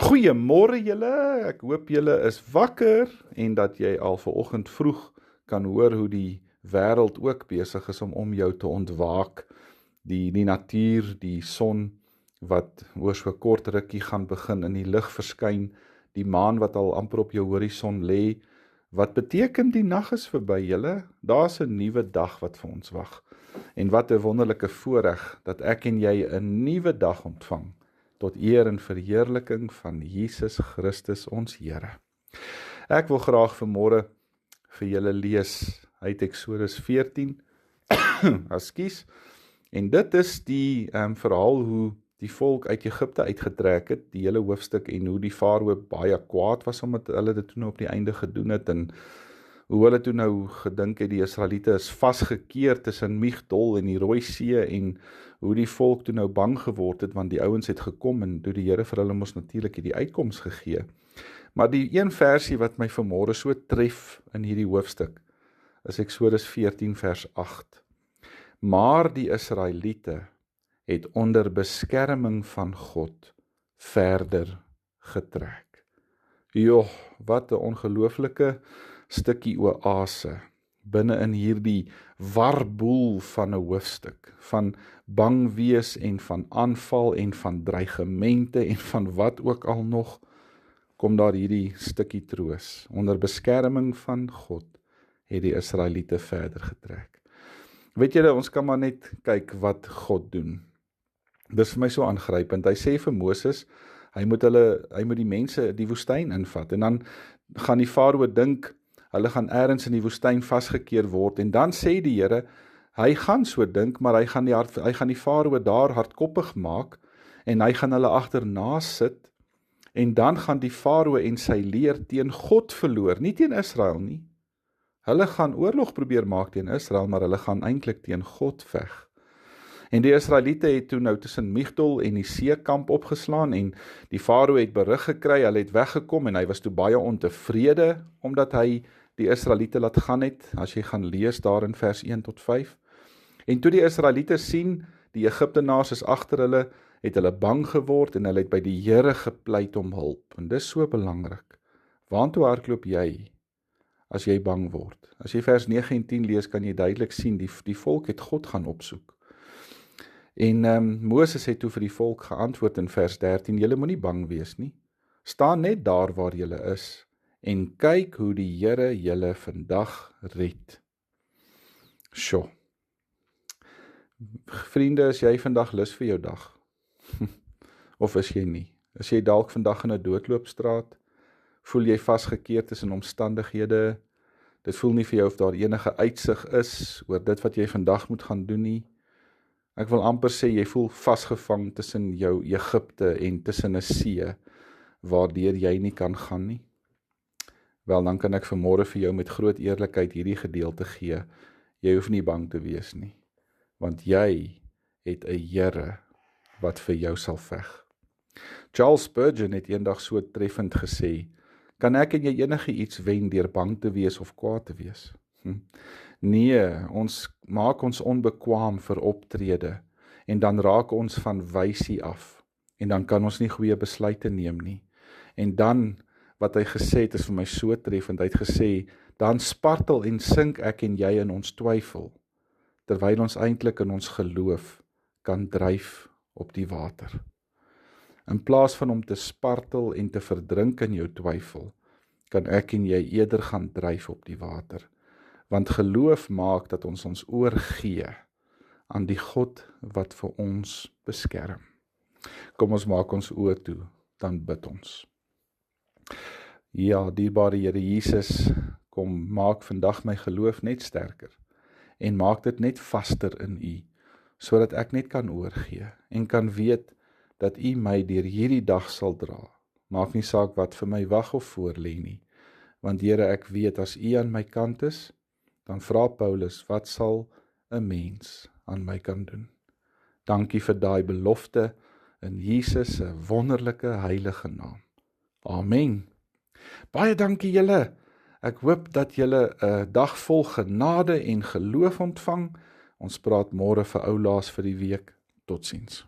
Goeiemôre julle, ek hoop julle is wakker en dat jy al vanoggend vroeg kan hoor hoe die wêreld ook besig is om jou te ontwaak. Die natuur, die son wat oor so kort rukkie gaan begin in die lig verskyn, die maan wat al amper op jou horison lê. Wat beteken die nag is verby julle? Daar's 'n nuwe dag wat vir ons wag. En wat 'n wonderlike voorreg dat ek en jy 'n nuwe dag ontvang. Tot eer en verheerliking van Jesus Christus ons Here. Ek wil graag vanmôre vir julle lees uit Eksodus 14, ekskuus, en dit is die verhaal hoe die volk uit Egipte uitgetrek het, die hele hoofstuk, en hoe die farao baie kwaad was omdat hulle dit toe nou op die einde gedoen het, en hoe hulle toe nou gedink het die Israeliete is vasgekeer tussen Migdol en die Rooi See, en hoe die volk toe nou bang geword het, want die ouens het gekom, en toe die Here vir hulle mos natuurlik die uitkoms gegee. Maar die een versie wat my vanmôre so tref in hierdie hoofstuk, is Eksodus 14 vers 8. Maar die Israeliete het onder beskerming van God verder getrek. Joh, wat 'n ongelooflike stukkie oase binne in hierdie warboel van 'n hoofstuk, van bang wees en van aanval en van dreigemente en van wat ook al nog, kom daar hierdie stukkie troos. Onder beskerming van God het die Israeliete verder getrek. Weet julle, ons kan maar net kyk wat God doen. Dis vir my so aangrypend. Hy sê vir Moses, hy moet die mense die woestyn invat, en dan gaan die farao dink, hulle gaan ergens in die woestyn vasgekeer word, en dan sê die Here, hy gaan so dink, maar hy gaan die farao daar hardkoppig maak, en hy gaan hulle agterna sit, en dan gaan die farao en sy leer teen God verloor, nie teen Israel nie. Hulle gaan oorlog probeer maak teen Israel, maar hulle gaan eintlik teen God veg. En die Israeliete het toe nou tussen Migdol en die seekamp opgeslaan, en die farao het berig gekry, hulle het weggekom, en hy was toe baie ontevrede, omdat hy die Israeliete laat gaan het, as jy gaan lees daar in vers 1 tot 5. En toe die Israeliete sien, die Egiptenaars is agter hulle, het hulle bang geword, en hulle het by die Here gepleit om hulp. En dis so belangrik. Waartoe hardloop jy, as jy bang word? As jy vers 9 en 10 lees, kan jy duidelik sien, die volk het God gaan opsoek. En Moses het toe vir die volk geantwoord in vers 13, julle moenie bang wees nie. Staan net daar waar julle is, en kyk hoe die Here julle vandag red. Sjoe. Vriende, is jy vandag lus vir jou dag? Of is jy nie? Is jy dalk vandag in 'n doodloopstraat? Voel jy vasgekeer tussen omstandighede? Dit voel nie vir jou of daar enige uitsig is oor dit wat jy vandag moet gaan doen nie. Ek wil amper sê, jy voel vasgevang tussen jou Egipte en tussen 'n see, waardeur jy nie kan gaan nie. Wel, dan kan ek vanmôre vir jou met groot eerlikheid hierdie gedeelte gee. Jy hoef nie bang te wees nie, want jy het 'n Here wat vir jou sal veg. Charles Spurgeon het eendag so treffend gesê, kan ek en jy enige iets wen deur bang te wees of kwaad te wees? Nee, ons maak ons onbekwaam vir optrede, en dan raak ons van wysie af, en dan kan ons nie goeie besluite neem nie. En dan, wat hy gesê het, is vir my so treffend, hy het gesê, dan spartel en sink ek en jy in ons twyfel, terwyl ons eintlik in ons geloof kan dryf op die water. In plaas van om te spartel en te verdrink in jou twyfel, kan ek en jy eerder gaan dryf op die water. Want geloof maak dat ons oorgee aan die God wat vir ons beskerm. Kom ons maak ons oë toe, dan bid ons. Ja, dierbare Here Jesus, kom maak vandag my geloof net sterker, en maak dit net vaster in U, sodat ek net kan oorgee, en kan weet, dat U my deur hierdie dag sal dra. Maak nie saak wat vir my wag of voor lê nie, want Here, ek weet, as U aan my kant is, dan vra Paulus, wat sal 'n mens aan my kan doen? Dankie vir daai belofte in Jesus se wonderlike heilige naam. Amen. Baie dankie julle. Ek hoop dat julle 'n dag vol genade en geloof ontvang. Ons praat môre vir oulaas vir die week. Totsiens.